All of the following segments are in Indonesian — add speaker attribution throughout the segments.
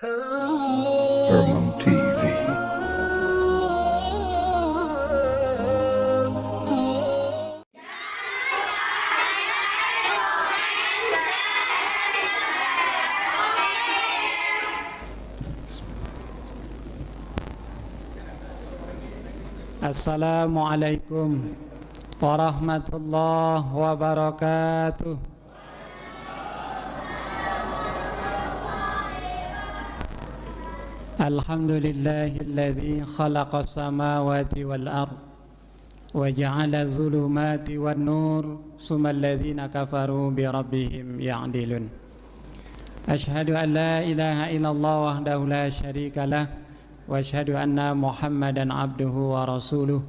Speaker 1: Hermam TV.
Speaker 2: Assalamualaikum warahmatullahi wabarakatuh. Alhamdulillahilladzi khalaqas samawati wal ardh wa ja'ala adh-dhulumati wan nur summal ladzina kafaru bi rabbihim ya'dilun. Asyhadu an la ilaha illallah wahdahu la syarika lah wa asyhadu anna Muhammadan abduhu wa rasuluh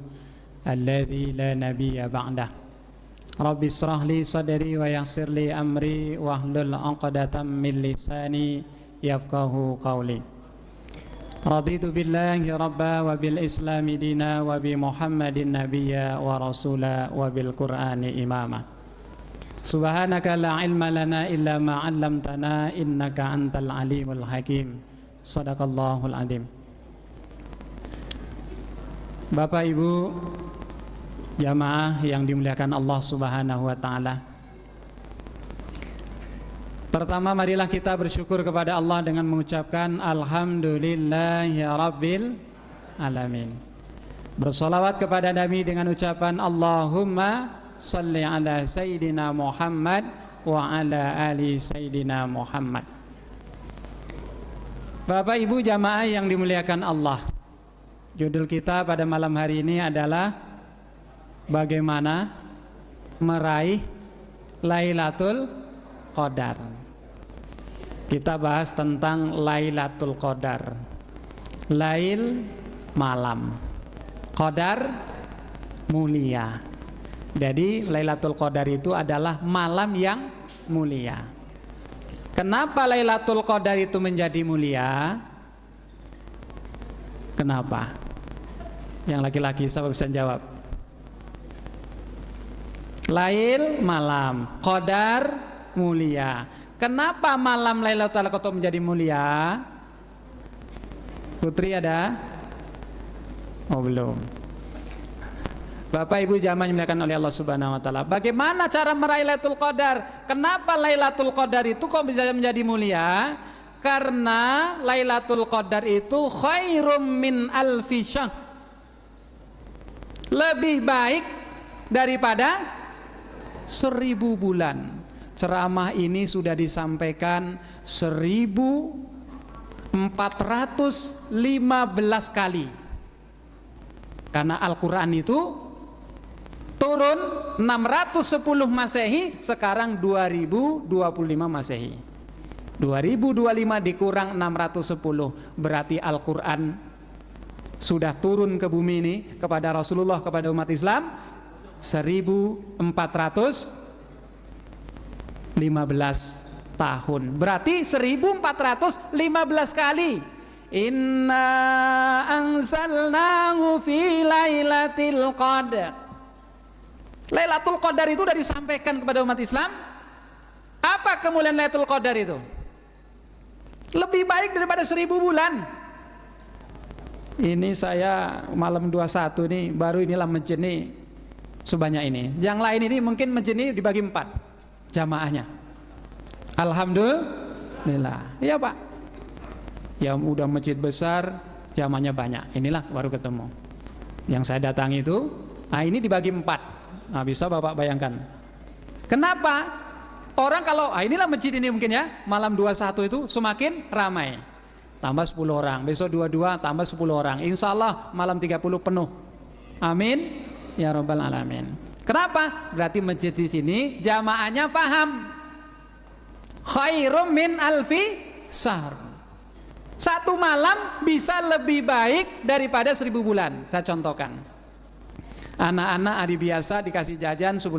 Speaker 2: alladzi la nabiyya ba'dah. Rabbi israh li sadri wa yassir li amri wahlul 'uqdatam min lisani yafqahu qawli. Raditu billahi rabba wa bil islami dina wa bi Muhammadin nabiyya wa rasula wa bil qur'ani imama. Subhanaka la ilma lana illa ma 'allamtana innaka antal alimul hakim. Shadaqallahul azim. Bapak Ibu jamaah yang dimuliakan Allah Subhanahu wa taala. Pertama, marilah kita bersyukur kepada Allah dengan mengucapkan alhamdulillahirabbil alamin. Bersolawat kepada Nabi dengan ucapan Allahumma shalli ala sayyidina Muhammad wa ala ali sayyidina Muhammad. Bapak Ibu jamaah yang dimuliakan Allah, judul kita pada malam hari ini adalah bagaimana meraih Lailatul Qadar. Kita bahas tentang Lailatul Qadar. Lail malam, Qadar mulia. Jadi Lailatul Qadar itu adalah malam yang mulia. Kenapa Lailatul Qadar itu menjadi mulia? Kenapa? Yang laki-laki siapa bisa jawab? Lail malam, Qadar mulia. Kenapa malam Lailatul Qadar menjadi mulia? Putri ada? Oh belum. Bapak Ibu jamaah yang dimuliakan oleh Allah Subhanahu wa taala. Bagaimana cara meraih Lailatul Qadar? Kenapa Lailatul Qadar itu kok bisa menjadi mulia? Karena Lailatul Qadar itu khairum min alfi syahr. Lebih baik daripada 1000 bulan. Ceramah ini sudah disampaikan 1415 kali. Karena Al-Quran itu turun 610 Masehi, sekarang 2025 Masehi. 2025 dikurang 610, berarti Al-Quran sudah turun ke bumi ini kepada Rasulullah, kepada umat Islam 1415 tahun. Berarti 1415 kali. Inna anzalnahu fi lailatul qadar. Lailatul Qadar itu sudah disampaikan kepada umat Islam. Apa kemuliaan Lailatul Qadar itu? Lebih baik daripada 1000 bulan. Ini saya malam 21 nih, baru inilah masjid nih sebanyak ini. Yang lain ini mungkin masjid ini dibagi 4 jamaahnya. Alhamdulillah. Iya Pak. Yang udah masjid besar, jamaahnya banyak. Inilah baru ketemu. Yang saya datangi itu, nah ini dibagi 4. Nah bisa Bapak bayangkan. Kenapa? Orang kalau, inilah masjid ini mungkin ya, malam 21 itu semakin ramai. Tambah 10 orang, besok 22 tambah 10 orang. Insya Allah malam 30 penuh. Amin. Ya Rabbal Alamin. Kenapa? Berarti masjid di sini jamaahnya paham. Khairum min alfi syahr. Satu malam bisa lebih baik daripada 1000 bulan. Saya contohkan. Anak-anak hari biasa dikasih jajan 10.000.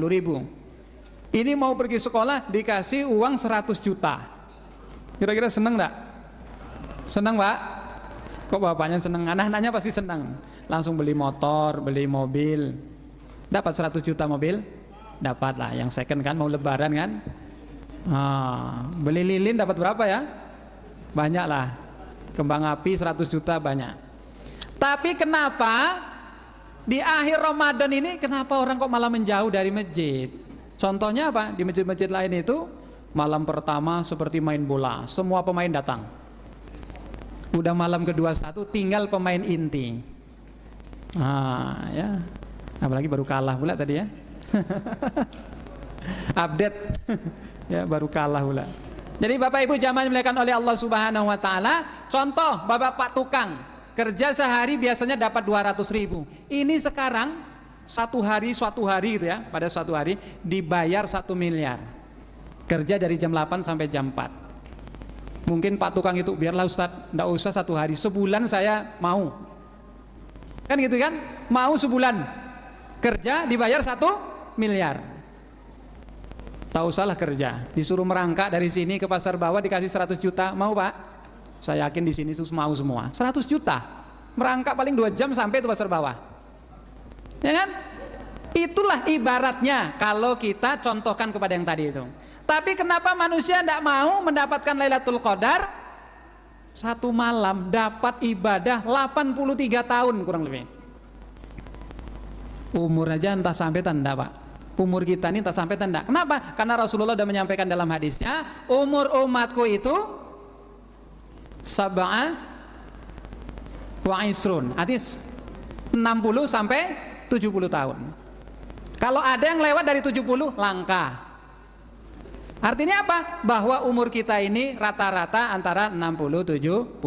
Speaker 2: Ini mau pergi sekolah dikasih uang 100 juta. Kira-kira seneng enggak? Seneng Pak? Kok bapaknya seneng? Anak-anaknya pasti seneng. Langsung beli motor, beli mobil. Dapat 100 juta mobil? Dapat lah, yang second kan, mau lebaran kan. Beli lilin dapat berapa ya? Banyak lah. Kembang api 100 juta banyak. Tapi kenapa di akhir Ramadan ini kenapa orang kok malah menjauh dari masjid? Contohnya apa? Di masjid-masjid lain itu malam pertama seperti main bola, semua pemain datang. Udah malam ke-21 tinggal pemain inti. Ya. Apalagi baru kalah pula tadi ya. Update. Ya, baru kalah pula. Jadi Bapak Ibu jamaah dimuliakan oleh Allah Subhanahu wa taala, contoh Bapak tukang kerja sehari biasanya dapat 200.000. Ini sekarang suatu hari gitu ya, pada suatu hari dibayar 1 miliar. Kerja dari jam 8 sampai jam 4. Mungkin Pak tukang itu, biarlah Ustadz, enggak usah 1 hari, sebulan saya mau. Kan gitu kan? Mau sebulan kerja dibayar 1 miliar. Tahu salah kerja, disuruh merangkak dari sini ke pasar bawah dikasih 100 juta, mau Pak? Saya yakin di sini sus mau semua. 100 juta, merangkak paling 2 jam sampai ke pasar bawah. Ya kan? Itulah ibaratnya kalau kita contohkan kepada yang tadi itu. Tapi kenapa manusia tidak mau mendapatkan Lailatul Qadar? 1 malam dapat ibadah 83 tahun kurang lebih. Umur aja entah sampai tanda Pak. Umur kita ini tak sampai tanda. Kenapa? Karena Rasulullah sudah menyampaikan dalam hadisnya, umur umatku itu sab'a wa isrun, artinya 60 sampai 70 tahun. Kalau ada yang lewat dari 70 langka. Artinya apa? Bahwa umur kita ini rata-rata antara 60-70,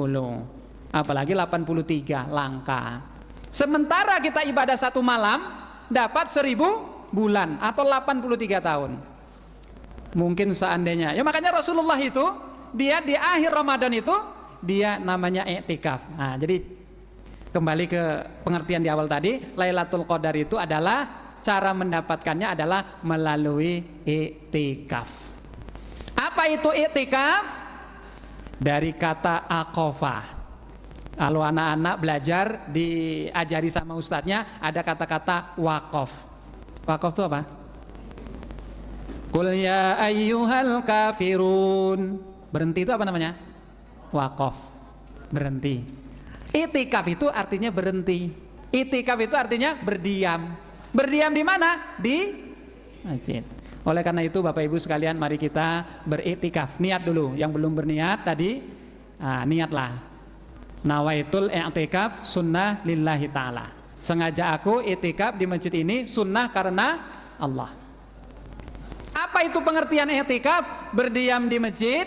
Speaker 2: apalagi 83 langka. Sementara kita ibadah 1 malam dapat 1000 bulan atau 83 tahun. Mungkin seandainya. Ya makanya Rasulullah itu dia di akhir Ramadan itu dia namanya i'tikaf. Nah, jadi kembali ke pengertian di awal tadi, Lailatul Qadar itu adalah cara mendapatkannya adalah melalui i'tikaf. Apa itu i'tikaf? Dari kata aqafa. Kalau anak-anak belajar diajari sama ustadznya ada kata-kata waqaf. Waqaf itu apa? Qul ya ayyuhal kafirun. Berhenti itu apa namanya? Waqaf. Berhenti. I'tikaf itu artinya berhenti. I'tikaf itu artinya berdiam. Berdiam di mana? Di masjid. Oleh karena itu Bapak Ibu sekalian, mari kita beriktikaf. Niat dulu. Yang belum berniat tadi, niatlah. Nawaitul i'tikaf sunnah lillahi ta'ala. Sengaja aku i'tikaf di masjid ini sunnah karena Allah. Apa itu pengertian i'tikaf? Berdiam di masjid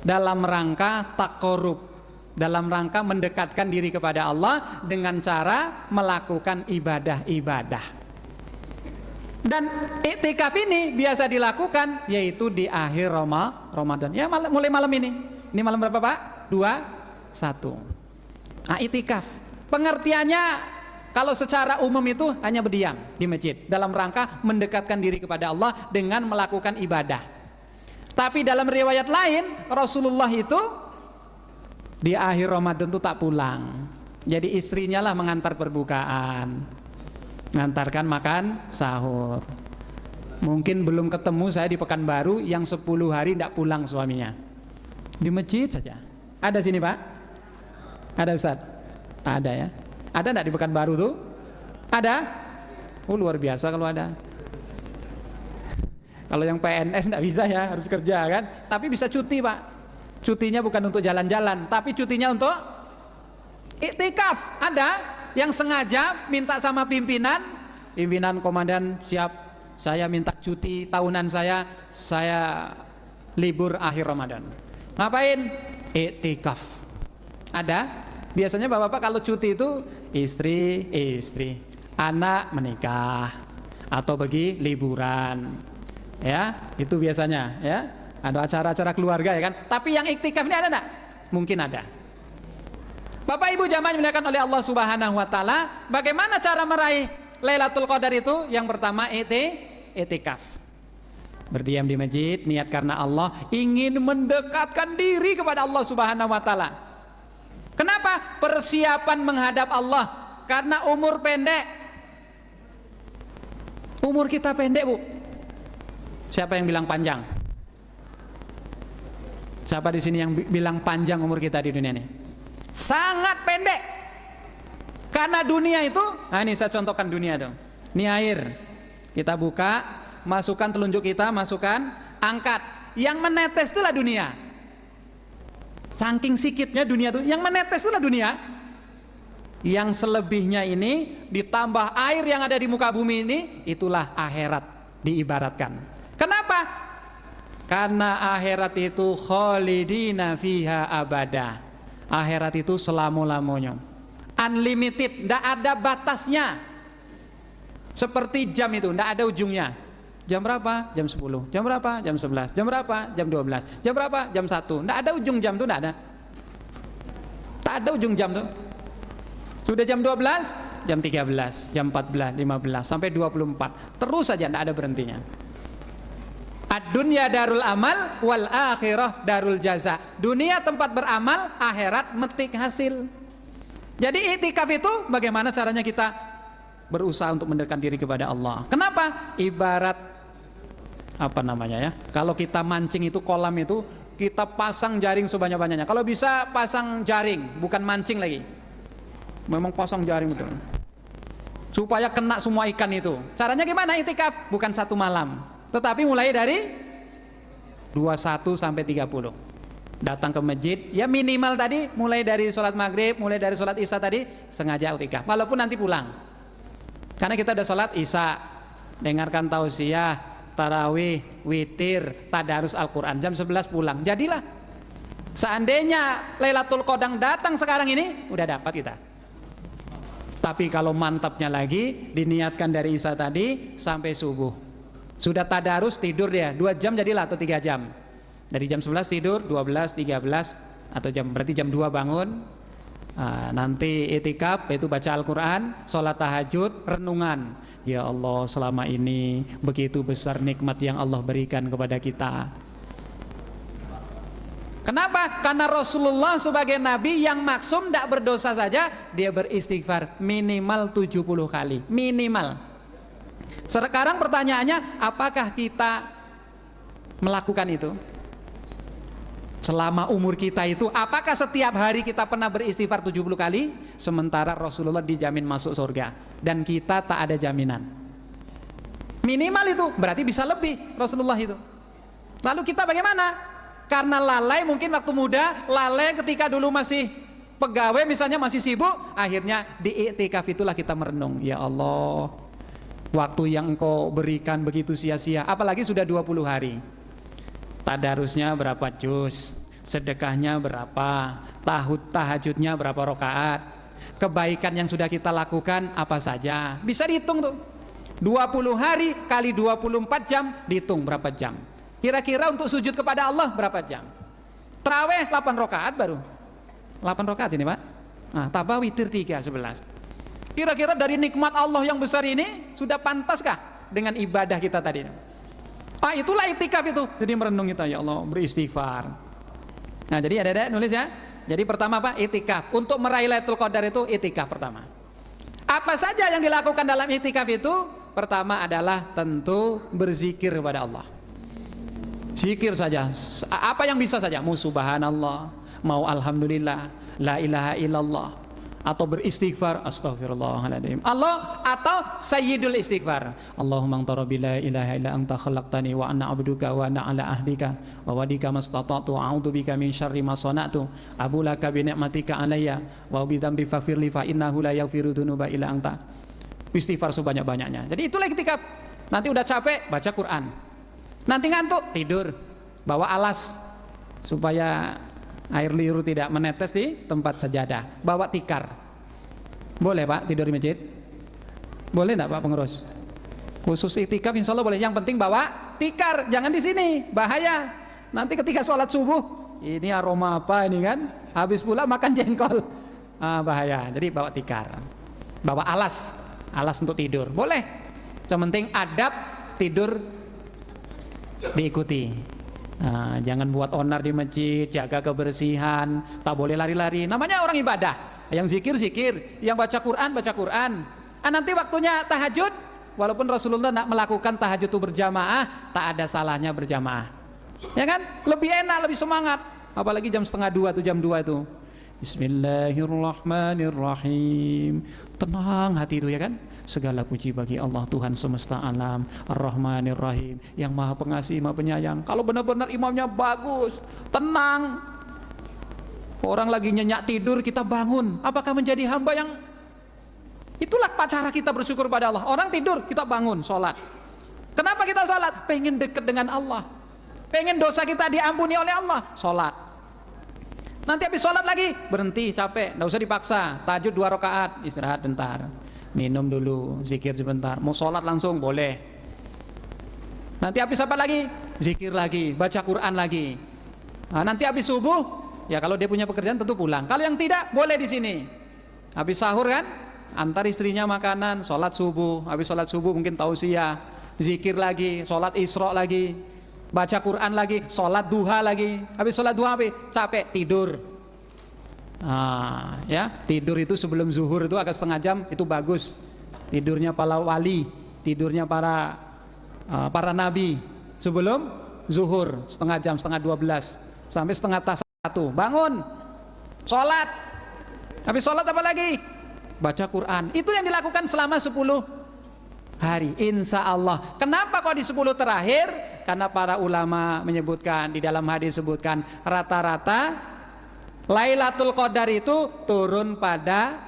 Speaker 2: dalam rangka taqarrub, dalam rangka mendekatkan diri kepada Allah dengan cara melakukan ibadah-ibadah. Dan i'tikaf ini biasa dilakukan yaitu di akhir Ramadan. Ya mulai malam ini. Ini malam berapa Pak? 2, 1. I'tikaf. Pengertiannya kalau secara umum itu hanya berdiam di masjid dalam rangka mendekatkan diri kepada Allah dengan melakukan ibadah. Tapi dalam riwayat lain Rasulullah itu di akhir Ramadan itu tak pulang. Jadi istrinya lah mengantar perbukaan, mengantarkan makan sahur. Mungkin belum ketemu saya di Pekanbaru yang 10 hari tidak pulang suaminya. Di masjid saja. Ada sini Pak? Ada Ustaz? Ada ya? Ada enggak di Pekanbaru tuh? Ada? Oh luar biasa kalau ada. Kalau yang PNS enggak bisa ya, harus kerja kan? Tapi bisa cuti Pak. Cutinya bukan untuk jalan-jalan, tapi cutinya untuk i'tikaf. Ada yang sengaja minta sama pimpinan komandan siap, saya minta cuti tahunan saya libur akhir Ramadan. Ngapain? I'tikaf. Ada? Biasanya bapak-bapak kalau cuti itu istri, anak menikah atau pergi liburan, ya itu biasanya ya ada acara-acara keluarga ya kan. Tapi yang iktikaf ini ada enggak? Mungkin ada. Bapak Ibu jamaah dimuliakan oleh Allah Subhanahu Wa Taala, bagaimana cara meraih Lailatul Qadar itu? Yang pertama iktikaf. Berdiam di masjid, niat karena Allah, ingin mendekatkan diri kepada Allah Subhanahu Wa Taala. Kenapa? Persiapan menghadap Allah. Karena umur pendek. Umur kita pendek Bu. Siapa yang bilang panjang? Siapa di sini yang bilang panjang umur kita di dunia ini? Sangat pendek. Karena dunia itu, nah ini saya contohkan dunia tuh. Ini air. Kita buka, masukkan telunjuk kita, masukkan, angkat. Yang menetes itulah dunia. Saking sikitnya dunia itu, yang menetes itulah dunia. Yang selebihnya ini ditambah air yang ada di muka bumi ini, itulah akhirat diibaratkan. Kenapa? Karena akhirat itu khalidina fiha abada. Akhirat itu selama-lamanya, unlimited, tidak ada batasnya. Seperti jam itu, tidak ada ujungnya. Jam berapa? Jam 10. Jam berapa? Jam 11. Jam berapa? Jam 12. Jam berapa? Jam 1. Tidak ada ujung jam itu, tidak ada. Tak ada ujung jam tuh. Sudah jam 12, jam 13, jam 14, 15, sampai 24. Terus saja, tidak ada berhentinya. Ad-dunya darul amal, wal akhirah darul jaza. Dunia tempat beramal, akhirat metik hasil. Jadi itikaf itu bagaimana caranya kita berusaha untuk mendekatkan diri kepada Allah. Kenapa? Ibarat apa namanya ya? Kalau kita mancing itu kolam itu, kita pasang jaring sebanyak-banyaknya. Kalau bisa pasang jaring, bukan mancing lagi. Memang pasang jaring betul. Supaya kena semua ikan itu. Caranya gimana itikaf? Bukan satu malam, tetapi mulai dari 21 sampai 30. Datang ke masjid, ya minimal tadi mulai dari sholat maghrib, mulai dari sholat isya tadi sengaja itikaf. Walaupun nanti pulang. Karena kita udah sholat isya, dengarkan tausiah, tarawih, witir, tadarus Al-Quran, jam 11 pulang. Jadilah. Seandainya Lailatul Qadar datang sekarang ini, udah dapat kita. Tapi kalau mantapnya lagi, diniatkan dari isya tadi sampai subuh. Sudah tadarus, tidur dia 2 jam jadilah, atau 3 jam. Dari jam 11 tidur, 12, 13 atau berarti jam 2 bangun. Nanti itikaf, yaitu baca Al-Quran, sholat tahajud, renungan. Ya Allah, selama ini begitu besar nikmat yang Allah berikan kepada kita. Kenapa? Karena Rasulullah sebagai Nabi yang maksum, tidak berdosa saja, dia beristighfar minimal 70 kali. Minimal. Sekarang pertanyaannya, apakah kita melakukan itu? Selama umur kita itu, apakah setiap hari kita pernah beristighfar 70 kali? Sementara Rasulullah dijamin masuk surga, dan kita tak ada jaminan. Minimal itu, berarti bisa lebih Rasulullah itu. Lalu kita bagaimana? Karena lalai mungkin waktu muda, lalai ketika dulu masih pegawai misalnya, masih sibuk, akhirnya di iktikaf itulah kita merenung, ya Allah, waktu yang Engkau berikan begitu sia-sia, apalagi sudah 20 hari. Tadarusnya berapa juz, sedekahnya berapa, tahajudnya berapa rakaat, kebaikan yang sudah kita lakukan apa saja, bisa dihitung tuh. 20 hari kali 24 jam, dihitung berapa jam. Kira-kira untuk sujud kepada Allah berapa jam? Tarawih 8 rakaat baru. 8 rakaat ini Pak. Nah, tambah witir 3, 11. Kira-kira dari nikmat Allah yang besar ini sudah pantaskah dengan ibadah kita tadi? Itulah itikaf itu. Jadi merenung kita, ya Allah, beristighfar. Nah, jadi ada nulis ya. Jadi pertama Pak, itikaf. Untuk meraih Lailatul Qadar itu itikaf pertama. Apa saja yang dilakukan dalam itikaf itu? Pertama adalah tentu berzikir kepada Allah. Zikir saja, apa yang bisa saja, mau subhanallah, mau alhamdulillah, la ilaha illallah, atau beristighfar, astaghfirullahaladzim, Allah, atau sayyidul istighfar, Allahumma antara bila ilaha illa anta khalaqtani wa anna abduka wa anna ala ahdika wa wadika mastata'tu a'udhu bika min syarri ma sana'tu abu laka bi ni'matika alayya wa bi dhanbi faghfirli fa innahu la yaghfiru dzunuba illa anta. Istighfar sebanyak-banyaknya. Jadi itulah itikaf. Nanti udah capek, baca Quran. Nanti ngantuk, tidur, bawa alas supaya air liur tidak menetes di tempat sajadah, bawa tikar. Boleh Pak tidur di masjid? Boleh enggak Pak pengurus? Khusus itikaf insya Allah boleh, yang penting bawa tikar, jangan di sini, bahaya. Nanti ketika sholat subuh, ini aroma apa ini kan, habis pula makan jengkol, bahaya. Jadi bawa tikar, bawa alas untuk tidur, boleh. Yang penting adab tidur diikuti. Nah, jangan buat onar di masjid, jaga kebersihan, tak boleh lari-lari. Namanya orang ibadah. Yang zikir, yang baca Quran. Nanti waktunya tahajud, walaupun Rasulullah nak melakukan tahajud itu berjamaah, tak ada salahnya berjamaah. Ya kan? Lebih enak, lebih semangat. apalagi jam setengah 2 atau jam 2 itu. Bismillahirrahmanirrahim. Tenang hati itu ya kan. Segala puji bagi Allah Tuhan semesta alam, Ar-Rahmanir Rahim, yang Maha Pengasih, Maha Penyayang. Kalau benar-benar imamnya bagus, tenang. Orang lagi nyenyak tidur, kita bangun. Apakah menjadi hamba yang itulah cara kita bersyukur pada Allah. Orang tidur, kita bangun, sholat. Kenapa kita sholat? Pengen dekat dengan Allah. Pengen dosa kita diampuni oleh Allah, sholat. Nanti habis sholat lagi, berhenti, capek, nggak usah dipaksa. Tahajud 2 rakaat, istirahat bentar, minum dulu, zikir sebentar. Mau sholat langsung boleh. Nanti habis apa lagi? Zikir lagi, baca Quran lagi. Nah, nanti habis subuh, ya kalau dia punya pekerjaan tentu pulang. Kalau yang tidak, boleh di sini. Habis sahur kan, antar istrinya makanan, sholat subuh. Habis sholat subuh mungkin tausiah, zikir lagi, sholat isra lagi, baca Quran lagi, sholat duha lagi. Habis sholat duha capek, tidur. Ya, tidur itu sebelum zuhur itu agak setengah jam itu bagus. Tidurnya para wali, tidurnya para nabi sebelum zuhur setengah jam, setengah 12 sampai setengah tas 1. Bangun, sholat. Habis sholat apa lagi? Baca Quran. Itu yang dilakukan selama 10 hari, insya Allah. Kenapa kok di 10 terakhir? Karena para ulama menyebutkan, di dalam hadis disebutkan rata-rata Lailatul Qadar itu turun pada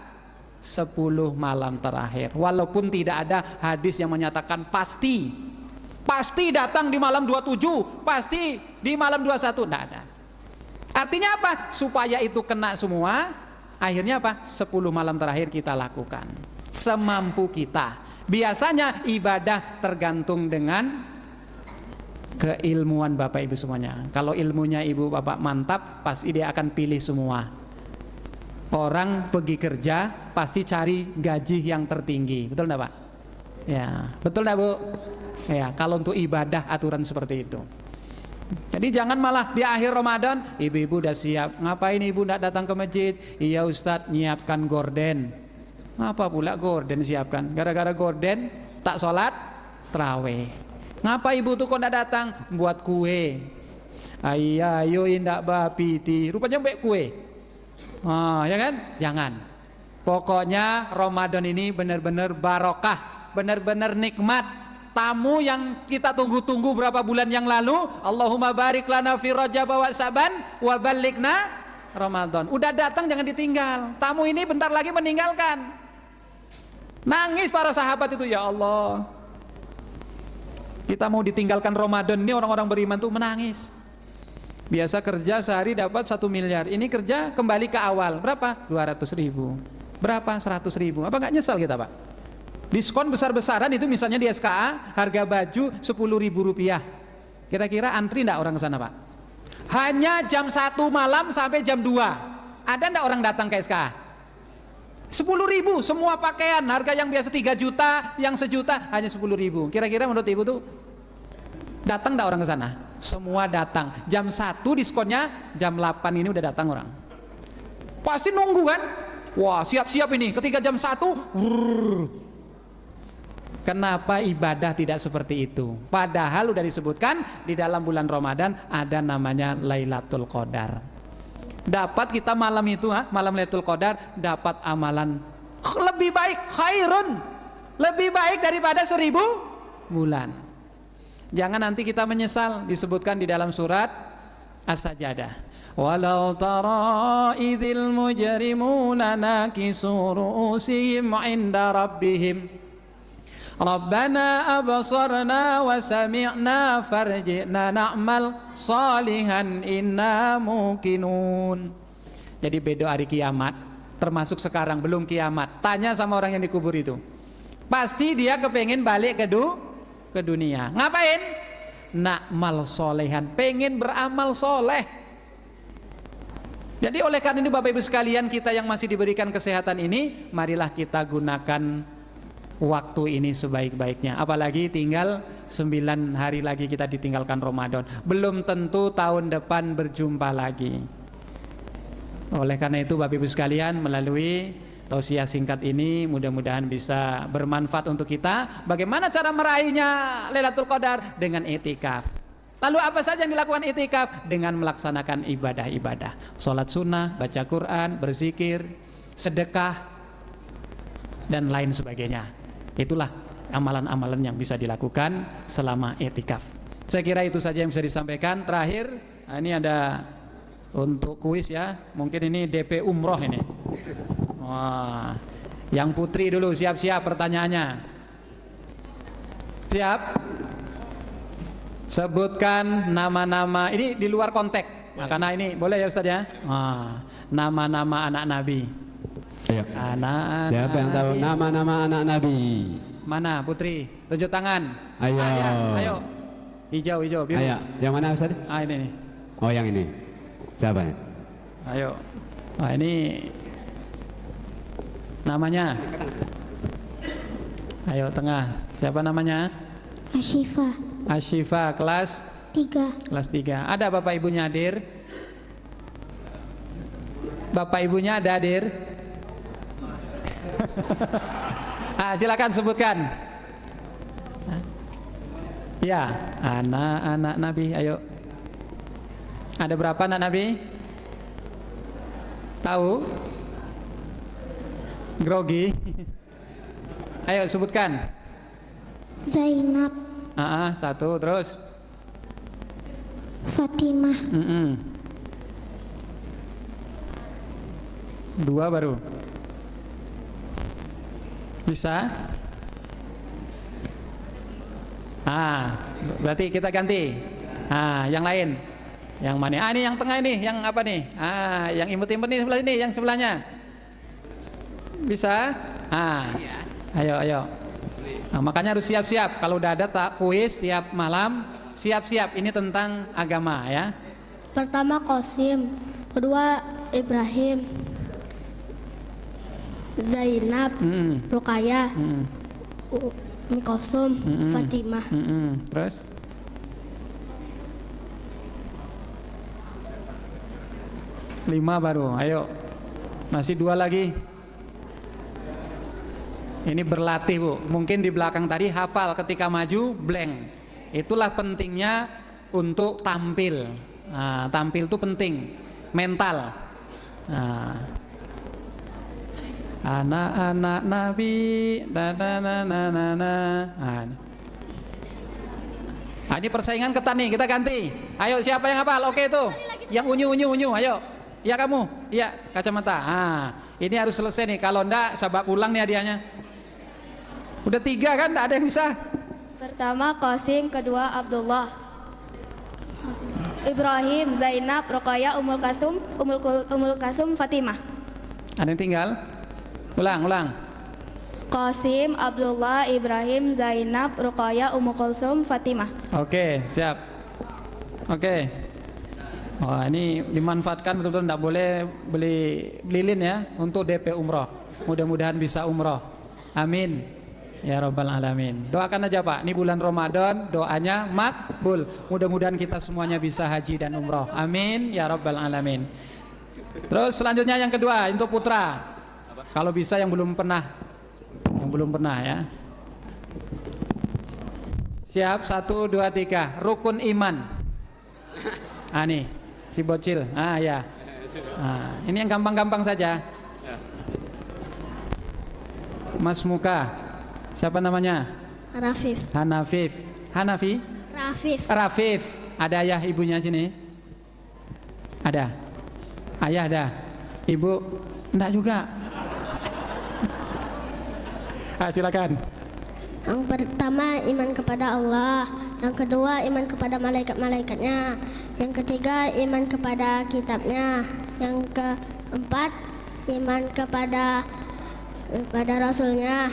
Speaker 2: 10 malam terakhir. Walaupun tidak ada hadis yang menyatakan pasti datang di malam 27, pasti di malam 21, tidak ada. Artinya apa? Supaya itu kena semua, akhirnya apa? 10 malam terakhir kita lakukan semampu kita. Biasanya ibadah tergantung dengan keilmuan Bapak Ibu semuanya. Kalau ilmunya Ibu Bapak mantap, pasti dia akan pilih semua. Orang pergi kerja pasti cari gaji yang tertinggi. Betul enggak Pak? Ya, betul enggak Bu? Ya, kalau untuk ibadah aturan seperti itu. Jadi jangan malah di akhir Ramadan, ibu-ibu udah siap. Ngapain ibu enggak datang ke masjid? Iya Ustadz, nyiapkan gorden. Apa pula gorden siapkan? Gara-gara gorden tak sholat terawih. Ngapa ibu tuh kok enggak datang? Buat kue. Ayo indak bapiti. Rupanya mbek kue. Ya kan? Jangan. Pokoknya Ramadan ini benar-benar barokah, benar-benar nikmat. Tamu yang kita tunggu-tunggu berapa bulan yang lalu, Allahumma barik lana fi Rajab wa Saban wa balighna Ramadan. Udah datang jangan ditinggal. Tamu ini bentar lagi meninggalkan. Nangis para sahabat itu, ya Allah. Kita mau ditinggalkan Ramadan ini, orang-orang beriman tuh menangis. Biasa kerja sehari dapat 1 miliar. Ini kerja kembali ke awal. Berapa? 200.000. Berapa? 100.000. Apa nggak nyesal kita Pak? Diskon besar-besaran itu misalnya di SKA harga baju 10.000 rupiah. Kira-kira antri enggak orang ke sana Pak? Hanya jam 1 malam sampai jam 2. Ada enggak orang datang ke SKA? 10.000 semua pakaian, harga yang biasa 3 juta, yang 1 juta hanya 10.000. Kira-kira menurut Ibu tuh datang enggak orang ke sana? Semua datang. Jam 1 diskonnya, jam 8 ini udah datang orang. Pasti nunggu kan? Wah, siap-siap ini. Ketika jam 1, kenapa ibadah tidak seperti itu? Padahal udah disebutkan di dalam bulan Ramadan ada namanya Lailatul Qadar. Dapat kita malam itu, malam Lailatul Qadar, dapat amalan lebih baik, khairun, lebih baik daripada 1000 bulan. Jangan nanti kita menyesal. Disebutkan di dalam surat As-Sajdah, walau tara idzil mujrimuna nakisu ru'usihim 'inda rabbihim Rabbana abasarna wa sami'na farji'na na'mal salihan inna muqinun. Jadi beda hari kiamat, termasuk sekarang belum kiamat. Tanya sama orang yang dikubur itu, pasti dia kepengen balik ke dunia. Ngapain? Na'mal solehan, pengen beramal soleh. Jadi oleh karena itu Bapak Ibu sekalian, kita yang masih diberikan kesehatan ini, marilah kita gunakan waktu ini sebaik-baiknya. Apalagi tinggal 9 hari lagi kita ditinggalkan Ramadan. Belum tentu tahun depan berjumpa lagi. Oleh karena itu Bapak Ibu sekalian, melalui tausiah singkat ini mudah-mudahan bisa bermanfaat untuk kita. Bagaimana cara meraihnya Lailatul Qadar? Dengan i'tikaf. Lalu apa saja yang dilakukan itikaf? Dengan melaksanakan ibadah-ibadah, sholat sunnah, baca Quran, berzikir, sedekah, dan lain sebagainya. Itulah amalan-amalan yang bisa dilakukan selama itikaf. Saya kira itu saja yang bisa disampaikan. Terakhir, ini ada untuk kuis ya. Mungkin ini DP umroh ini. Wah, yang putri dulu siap-siap pertanyaannya. Siap? Sebutkan nama-nama, ini di luar konteks. Nah, karena ini boleh ya Ustaz ya? Nama-nama anak Nabi.
Speaker 1: Ayo.
Speaker 2: Anak-anak
Speaker 1: Siapa yang tahu
Speaker 2: Nabi.
Speaker 1: nama-nama anak Nabi?
Speaker 2: Mana putri? Tunjuk tangan.
Speaker 1: Ayo.
Speaker 2: Ayo. Hijau, biru.
Speaker 1: Ayo, yang mana Ustaz?
Speaker 2: Ini nih.
Speaker 1: Oh, yang ini. Siapa nih?
Speaker 2: Ayo. Ini namanya. Ayo tengah. Siapa namanya? Asyifa, kelas
Speaker 3: 3.
Speaker 2: kelas 3. Ada bapak ibunya hadir? Bapak ibunya ada hadir? Silakan sebutkan. Ya, anak-anak Nabi, ayo. Ada berapa anak Nabi? Tahu? Grogi? Ayo sebutkan.
Speaker 3: Zainab,
Speaker 2: Satu, terus?
Speaker 3: Fatimah,
Speaker 2: Dua baru. Bisa? Berarti kita ganti. Yang lain. Yang mana? Ini yang tengah ini, yang apa nih? Yang imut-imut nih sebelah ini, yang sebelahnya. Bisa? Ayo. Makanya harus siap-siap. Kalau udah ada kuis tiap malam, siap-siap. Ini tentang agama ya.
Speaker 3: pertama Qasim, kedua Ibrahim, Zainab, Ruqayyah, Ummu Kulsum, Fatimah.
Speaker 2: Terus? Lima baru. Ayo. Masih dua lagi. Ini berlatih Bu. Mungkin di belakang tadi hafal, ketika maju blank. Itulah pentingnya untuk tampil. Tampil itu penting. Mental. Anak-anak Nabi. Ini persaingan ketat nih, kita ganti. Ayo siapa yang hafal? Oke itu. Yang unyu. Ayo. Iya kamu. Iya kacamata. Ini harus selesai nih. Kalau enggak sabak pulang nih hadiahnya. Udah 3 kan, tak ada yang bisa.
Speaker 3: Pertama Qasim, kedua Abdullah, Ibrahim, Zainab, Ruqayyah, Ummul Kulsum, Fatimah.
Speaker 2: Ada yang tinggal? Ulang.
Speaker 3: Qasim, Abdullah, Ibrahim, Zainab, Ruqayyah, Ummul Kulsum, Fatimah.
Speaker 2: Oke, siap. Oke. Ini dimanfaatkan betul-betul, tidak boleh beli lilin ya untuk DP umroh. Mudah-mudahan bisa umroh. Amin. Ya Rabbal Alamin. Doakan aja Pak, ini bulan Ramadan, doanya makbul. Mudah-mudahan kita semuanya bisa haji dan umroh. Amin ya Rabbal Alamin. Terus selanjutnya yang kedua untuk putra. Kalau bisa yang belum pernah ya. Siap, 1, 2, 3. Rukun iman. Nih si bocil. Ya. Ini yang gampang-gampang saja. Mas Muka. Siapa namanya? Hanafi? Rafif. Ada ayah ibunya sini? Ada? Ayah ada? Ibu? Enggak juga? Silakan.
Speaker 3: Yang pertama iman kepada Allah, yang kedua iman kepada malaikat-malaikatnya, yang ketiga iman kepada kitabnya, yang keempat iman kepada Rasulnya,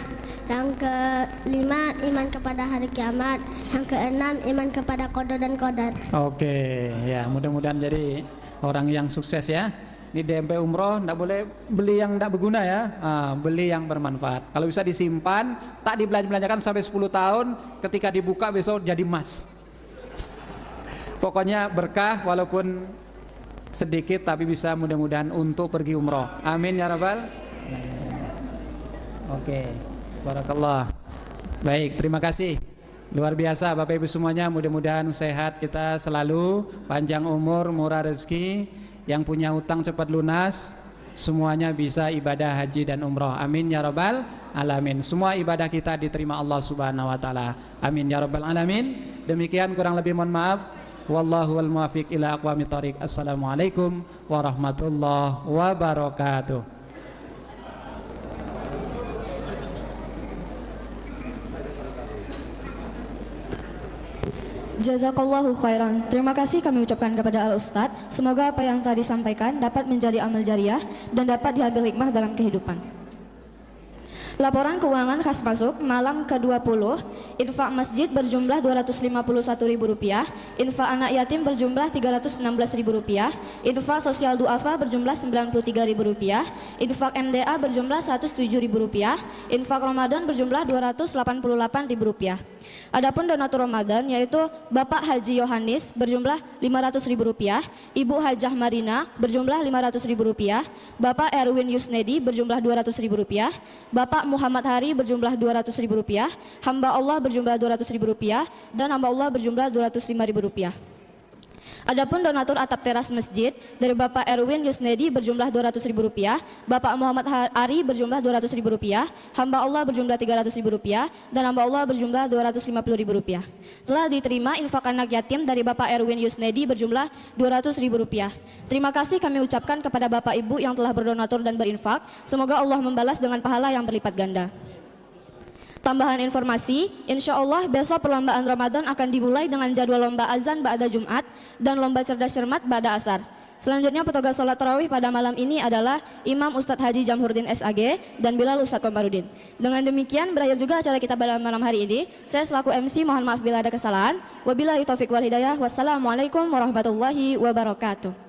Speaker 3: yang kelima iman kepada hari kiamat, yang keenam iman kepada qada dan qadar.
Speaker 2: Oke, ya mudah-mudahan jadi orang yang sukses ya. Ini DMP umroh tidak boleh beli yang tidak berguna ya, beli yang bermanfaat. Kalau bisa disimpan, tak dibelanjakan sampai 10 tahun, ketika dibuka besok jadi emas. Pokoknya berkah walaupun sedikit tapi bisa mudah-mudahan untuk pergi umroh. Amin ya Rabbal. Oke, barakallah. Baik, terima kasih. Luar biasa Bapak Ibu semuanya, mudah-mudahan sehat kita selalu, panjang umur, murah rezeki, yang punya hutang cepat lunas, semuanya bisa ibadah haji dan umroh. Amin ya rabbal alamin. Semua ibadah kita diterima Allah Subhanahu wa taala. Amin ya rabbal alamin. Demikian, kurang lebih mohon maaf. Wallahu wal muwaffiq ila aqwamit thoriq. Assalamualaikum warahmatullahi wabarakatuh.
Speaker 4: Jazakallahu khairan. Terima kasih kami ucapkan kepada Al-Ustadz. Semoga apa yang telah disampaikan dapat menjadi amal jariah dan dapat diambil hikmah dalam kehidupan. Laporan keuangan khas masuk malam ke-20, infak masjid berjumlah Rp251.000, infak anak yatim berjumlah Rp316.000, infak sosial duafa berjumlah Rp93.000, infak MDA berjumlah Rp107.000, infak Ramadan berjumlah Rp288.000. Adapun donatur Ramadan yaitu Bapak Haji Yohanis berjumlah Rp500.000, Ibu Hajah Marina berjumlah Rp500.000, Bapak Erwin Yusnedi berjumlah Rp200.000, Bapak Muhammad Hari berjumlah Rp200.000, hamba Allah berjumlah Rp200.000, dan hamba Allah berjumlah Rp205.000. Adapun donatur atap teras masjid dari Bapak Erwin Yusnedi berjumlah Rp200.000, Bapak Muhammad Ari berjumlah Rp200.000, hamba Allah berjumlah Rp300.000, dan hamba Allah berjumlah Rp250.000. Telah diterima infak anak yatim dari Bapak Erwin Yusnedi berjumlah Rp200.000. Terima kasih kami ucapkan kepada Bapak Ibu yang telah berdonatur dan berinfak. Semoga Allah membalas dengan pahala yang berlipat ganda. Tambahan informasi, insya Allah besok perlombaan Ramadan akan dimulai dengan jadwal lomba azan ba'da Jumat dan lomba cerdas cermat ba'da asar. Selanjutnya petugas sholat tarawih pada malam ini adalah Imam Ustadz Haji Jamhurdin SAG dan Bilal Ustadz Komarudin. Dengan demikian berakhir juga acara kita pada malam hari ini. Saya selaku MC mohon maaf bila ada kesalahan. Wabillahi taufiq wal hidayah. Wassalamualaikum warahmatullahi wabarakatuh.